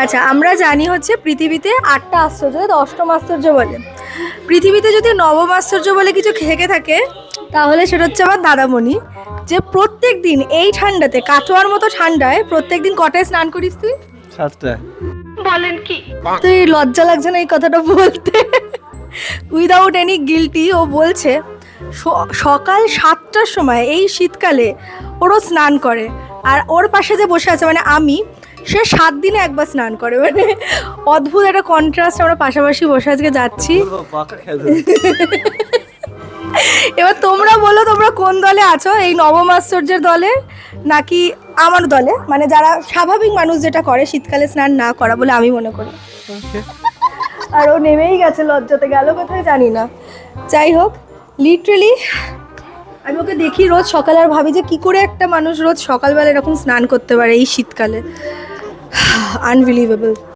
আচ্ছা, আমরা জানি হচ্ছে পৃথিবীতে 8টা আশ্চর্য, 10ম আশ্চর্য বলে। পৃথিবীতে যদি 9ম আশ্চর্য বলে কিছু থেকে থাকে তাহলে সেটা হচ্ছে আমার দাদামণি, যে প্রত্যেক দিন এই ঠান্ডাতে, কাটোয়ার মতো ঠান্ডায়, প্রত্যেক দিন কটায় স্নান করিস তুই? 7টায়। বলেন কি? তুই লজ্জা লাগছে না এই কথাটা বলতে? উইদাউট এনি গিল্টি ও বলছে সকাল 7টার সময় এই শীতকালে ওরও স্নান করে, আর ওর পাশে যে বসে আছে মানে আমি, সে 7 দিনে একবার স্নান করে। মানে অদ্ভুত একটা কন্ট্রাস্ট। আমরা পাশাপাশি বসে আজকে যাচ্ছি। এবার তোমরা বলো, তোমরা কোন দলে আছো, এই 9ম আশ্চর্যের দলে নাকি আমার দলে? মানে যারা স্বাভাবিক মানুষ যেটা করে, শীতকালে স্নান না করা বলে আমি মনে করি। আর ও নেমেই গেছে, লজ্জাতে গেল কোথায় জানি না। যাই হোক, লিটারেলি আমি ওকে দেখি রোজ সকালে আর ভাবি যে কি করে একটা মানুষ রোজ সকালবেলা এরকম স্নান করতে পারে এই শীতকালে। আনবিলিভেবল।